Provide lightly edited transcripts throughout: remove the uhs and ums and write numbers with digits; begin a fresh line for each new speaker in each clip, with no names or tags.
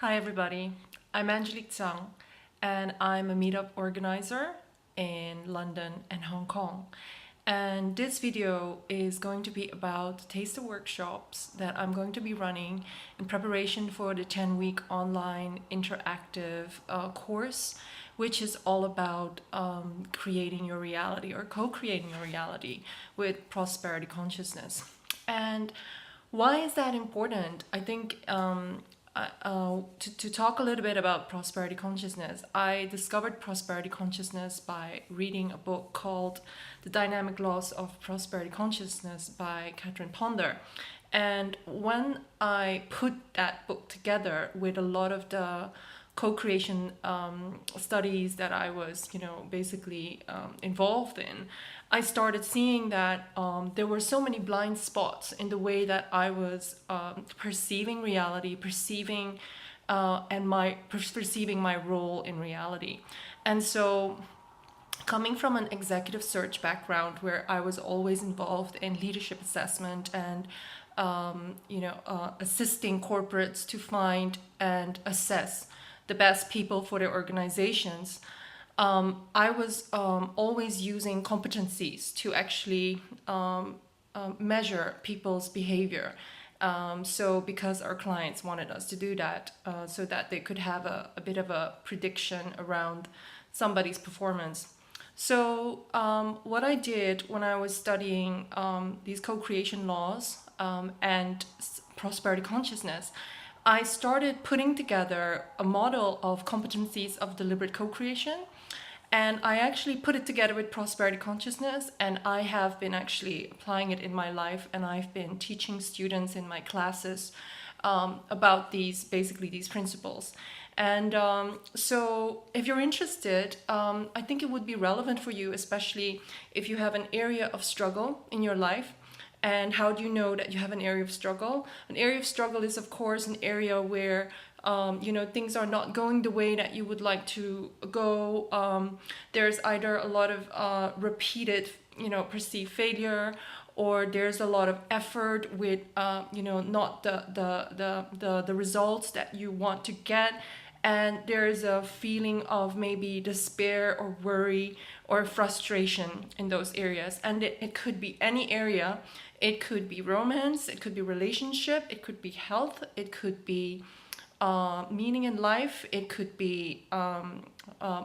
Hi everybody, I'm Angelique Tsang and I'm a meetup organizer in London and Hong Kong. And this video is going to be about taster workshops that I'm going to be running in preparation for the 10-week online interactive course, which is all about creating your reality or co-creating your reality with prosperity consciousness. And why is that important? I think to talk a little bit about prosperity consciousness, I discovered prosperity consciousness by reading a book called The Dynamic Laws of Prosperity Consciousness by Catherine Ponder. And when I put that book together with a lot of the co-creation studies that I was, basically involved in, I started seeing that there were so many blind spots in the way that I was perceiving reality, perceiving my role in reality. And so, coming from an executive search background where I was always involved in leadership assessment and assisting corporates to find and assess the best people for their organizations, I was always using competencies to actually measure people's behavior. So because our clients wanted us to do that, so that they could have a bit of a prediction around somebody's performance. So what I did when I was studying these co-creation laws and prosperity consciousness, I started putting together a model of competencies of deliberate co-creation. And I actually put it together with prosperity consciousness, and I have been actually applying it in my life, and I've been teaching students in my classes about these principles. And so if you're interested, I think it would be relevant for you, especially if you have an area of struggle in your life. And how do you know that you have an area of struggle? An area of struggle is, of course, an area where things are not going the way that you would like to go. There's either a lot of repeated, perceived failure, or there's a lot of effort with, not the results that you want to get. And there's a feeling of maybe despair or worry or frustration in those areas. And it could be any area. It could be romance, it could be relationship, it could be health, it could be meaning in life, it could be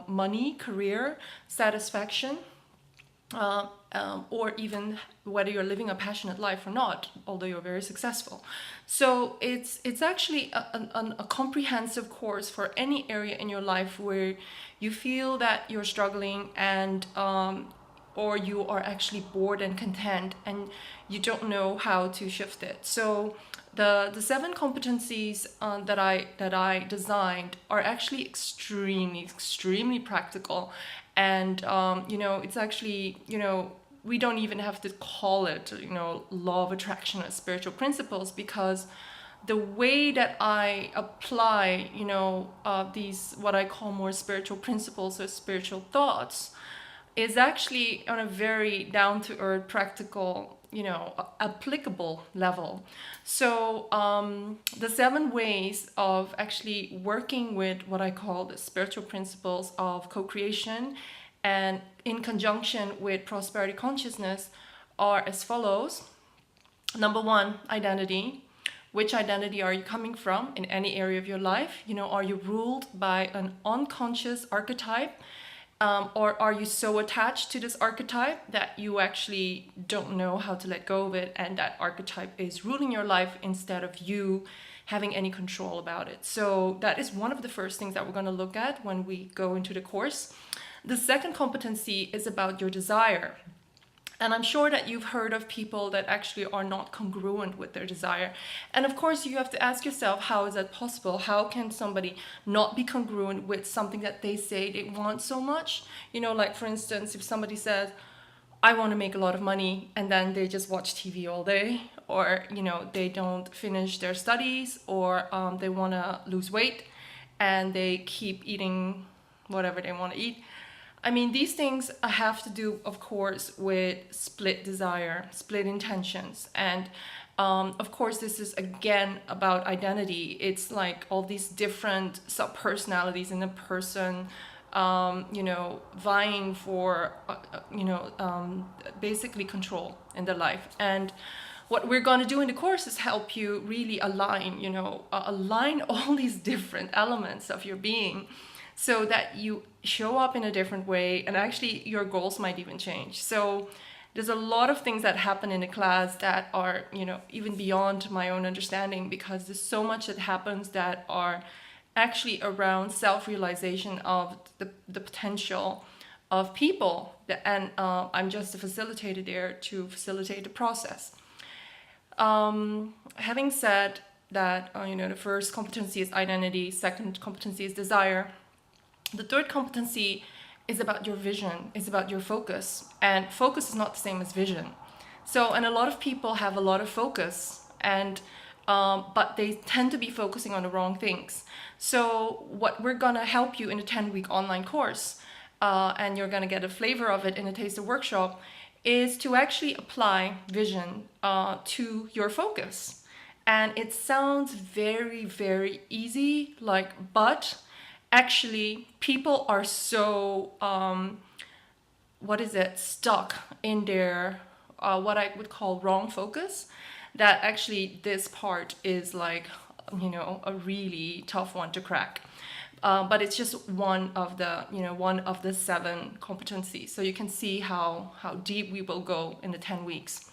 money, career, satisfaction, or even whether you're living a passionate life or not, although you're very successful. So it's actually a comprehensive course for any area in your life where you feel that you're struggling and or you are actually bored and content and you don't know how to shift it. So the 7 competencies that I designed are actually extremely practical, and it's actually we don't even have to call it law of attraction or spiritual principles, because the way that I apply these what I call more spiritual principles or spiritual thoughts is actually on a very down-to-earth, practical, applicable level. So the 7 ways of actually working with what I call the spiritual principles of co-creation and in conjunction with prosperity consciousness are as follows. Number 1, identity. Which identity are you coming from in any area of your life? Are you ruled by an unconscious archetype? Or are you so attached to this archetype that you actually don't know how to let go of it, and that archetype is ruling your life instead of you having any control about it? So that is one of the first things that we're going to look at when we go into the course. The second competency is about your desire. And I'm sure that you've heard of people that actually are not congruent with their desire. And of course, you have to ask yourself, how is that possible? How can somebody not be congruent with something that they say they want so much? Like for instance, if somebody says, I want to make a lot of money, and then they just watch TV all day, or, they don't finish their studies, or they want to lose weight and they keep eating whatever they want to eat. I mean, these things have to do, of course, with split desire, split intentions. And Of course, this is again about identity. It's like all these different sub-personalities in a person, vying for, basically control in their life. And what we're going to do in the course is help you really align all these different elements of your being so that you show up in a different way, and actually your goals might even change. So there's a lot of things that happen in the class that are, even beyond my own understanding, because there's so much that happens that are actually around self-realization of the potential of people. And I'm just a facilitator there to facilitate the process. Having said that, the first competency is identity, second competency is desire. The third competency is about your vision, it's about your focus. And focus is not the same as vision. So, and a lot of people have a lot of focus, and but they tend to be focusing on the wrong things. So what we're gonna help you in a 10-week online course, and you're gonna get a flavor of it in a taster workshop, is to actually apply vision to your focus. And it sounds very, very easy, but actually people are so, stuck in their, what I would call wrong focus, that actually this part is a really tough one to crack. But it's just one of the 7 competencies. So you can see how deep we will go in the 10 weeks.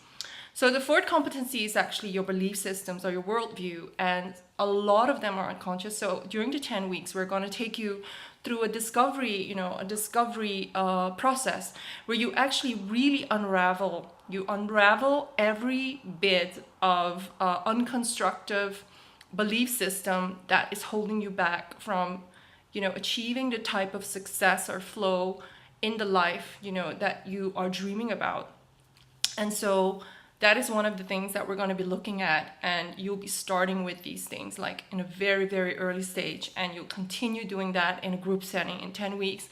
So the fourth competency is actually your belief systems or your worldview, and a lot of them are unconscious. So during the 10 weeks, we're going to take you through a discovery process where you actually really unravel every bit of unconstructive belief system that is holding you back from achieving the type of success or flow in the life that you are dreaming about. And so that is one of the things that we're going to be looking at, and you'll be starting with these things in a very, very early stage, and you'll continue doing that in a group setting in 10 weeks.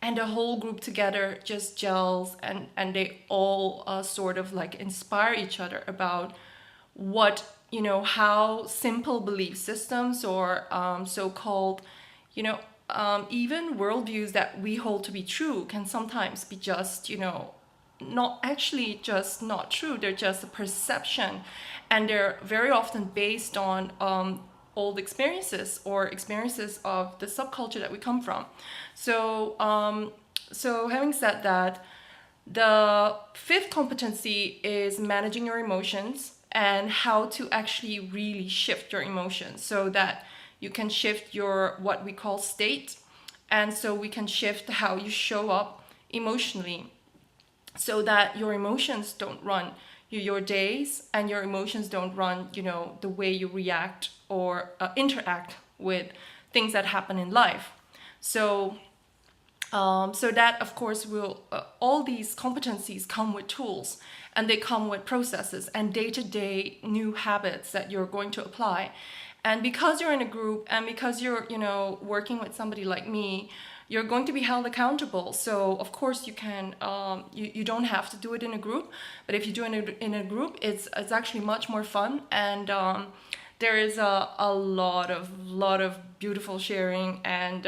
And the whole group together just gels, and they all sort of inspire each other about what, how simple belief systems or so-called, even worldviews that we hold to be true can sometimes be just, not actually just not true. They're just a perception, and they're very often based on old experiences or experiences of the subculture that we come from. So having said that, the fifth competency is managing your emotions and how to actually really shift your emotions so that you can shift your what we call state, and so we can shift how you show up emotionally, so that your emotions don't run your days, and your emotions don't run, the way you react or interact with things that happen in life. So that, of course, will all these competencies come with tools, and they come with processes and day-to-day new habits that you're going to apply. And because you're in a group, and because you're, working with somebody like me, you're going to be held accountable. So of course you can, you don't have to do it in a group, but if you do it in a group, it's actually much more fun. And there is a lot of beautiful sharing, and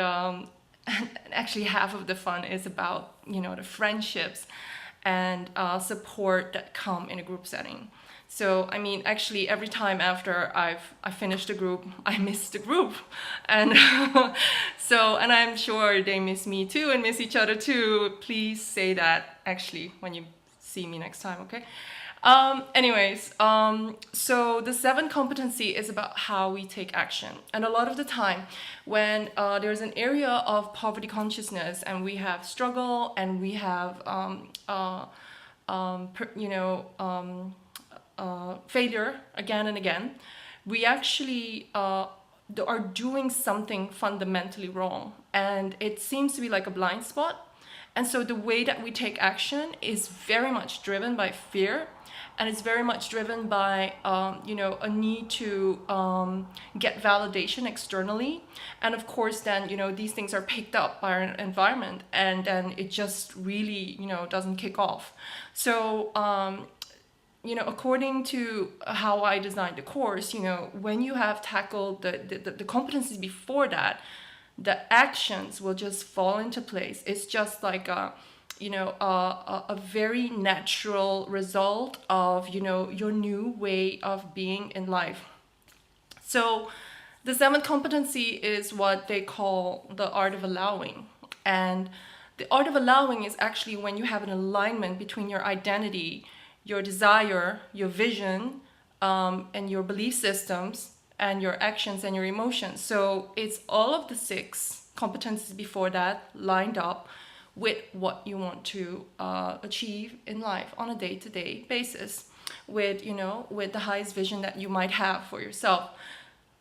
actually half of the fun is about, the friendships and support that come in a group setting. So, I mean, actually, every time after I finished the group, I miss the group. And and I'm sure they miss me too and miss each other too. Please say that, actually, when you see me next time, okay? So the 7th competency is about how we take action. And a lot of the time, when there's an area of poverty consciousness, and we have struggle, and we have, failure again and again, we actually are doing something fundamentally wrong, and it seems to be like a blind spot. And so the way that we take action is very much driven by fear, and it's very much driven by a need to get validation externally. And of course then these things are picked up by our environment, and then it just really doesn't kick off. So according to how I designed the course, when you have tackled the competencies before that, the actions will just fall into place. It's just like a very natural result of, your new way of being in life. So the seventh competency is what they call the art of allowing. And the art of allowing is actually when you have an alignment between your identity, your desire, your vision, and your belief systems, and your actions and your emotions. So it's all of the six competencies before that lined up with what you want to achieve in life on a day-to-day basis, with with the highest vision that you might have for yourself.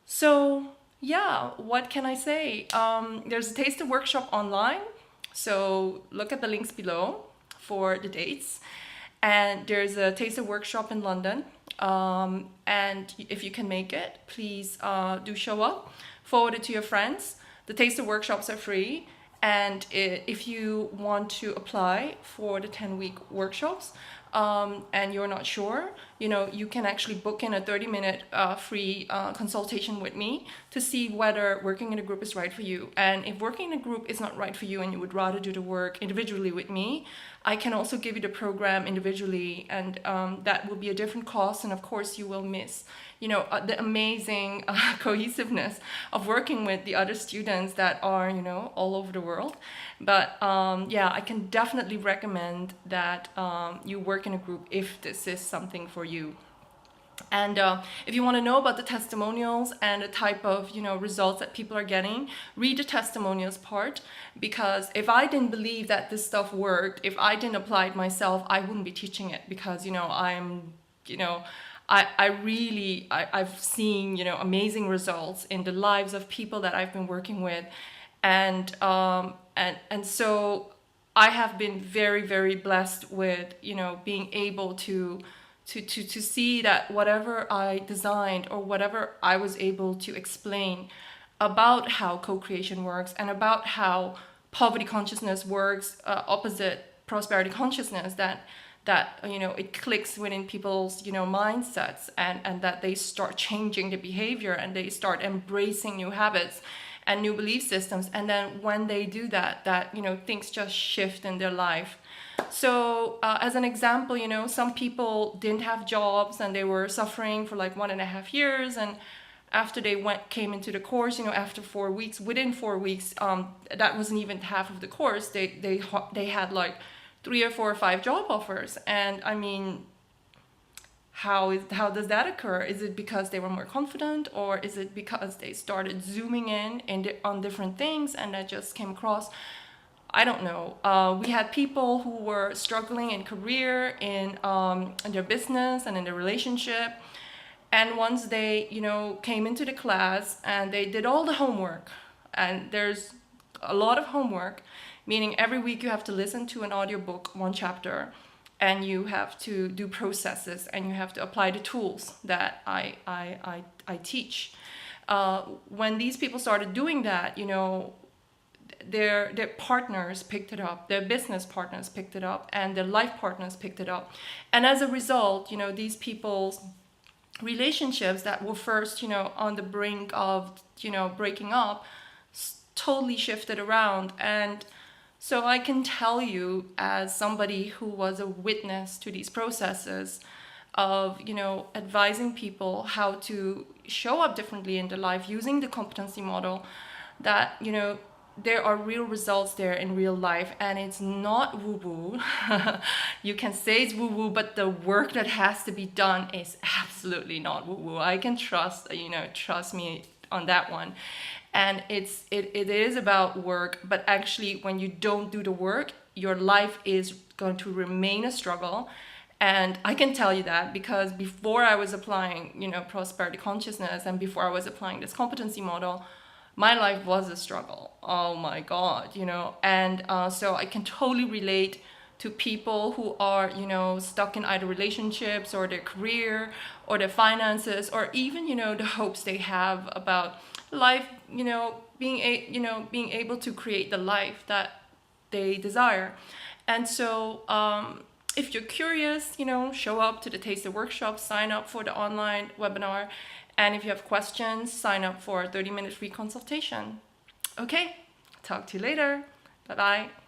So yeah, what can I say? There's a taster workshop online, so look at the links below for the dates. And there's a taster workshop in London. And if you can make it, please do show up. Forward it to your friends. The taster workshops are free. And if you want to apply for the 10-week workshops, and you're not sure, you can actually book in a 30-minute free consultation with me to see whether working in a group is right for you. And if working in a group is not right for you and you would rather do the work individually with me, I can also give you the program individually, and that will be a different cost. And of course, you will miss, the amazing cohesiveness of working with the other students that are, all over the world. But yeah, I can definitely recommend that you work in a group if this is something for you. And if you want to know about the testimonials and the type of results that people are getting, read the testimonials part, because if I didn't believe that this stuff worked, if I didn't apply it myself, I wouldn't be teaching it, because I've seen amazing results in the lives of people that I've been working with, and so I have been very, very blessed with being able to see that whatever I designed or whatever I was able to explain about how co-creation works and about how poverty consciousness works opposite prosperity consciousness, that it clicks within people's mindsets, and that they start changing the behavior and they start embracing new habits and new belief systems. And then when they do that things just shift in their life. So as an example, some people didn't have jobs and they were suffering for like 1.5 years, and after they came into the course, after 4 weeks, within 4 weeks, that wasn't even half of the course, they had like 3 or 4 or 5 job offers. And I mean, how does that occur? Is it because they were more confident, or is it because they started zooming in on different things and that just came across? I don't know. We had people who were struggling in career, in their business and in their relationship. And once they, came into the class and they did all the homework, and there's a lot of homework, meaning every week you have to listen to an audiobook, 1 chapter, and you have to do processes and you have to apply the tools that I teach. When these people started doing that, their partners picked it up, their business partners picked it up, and their life partners picked it up. And as a result, these people's relationships that were first, on the brink of, breaking up, totally shifted around. And so I can tell you, as somebody who was a witness to these processes of, advising people how to show up differently in their life using the competency model, that, there are real results there in real life, and it's not woo-woo. You can say it's woo-woo, but the work that has to be done is absolutely not woo-woo. I can trust me on that one. And it is about work, but actually when you don't do the work, your life is going to remain a struggle. And I can tell you that because before I was applying, prosperity consciousness, and before I was applying this competency model, my life was a struggle. Oh my God, and so I can totally relate to people who are, stuck in either relationships or their career or their finances, or even, the hopes they have about life, being able to create the life that they desire. And so if you're curious, show up to the taster workshop, sign up for the online webinar, and if you have questions, sign up for a 30-minute free consultation. Okay, talk to you later. Bye-bye.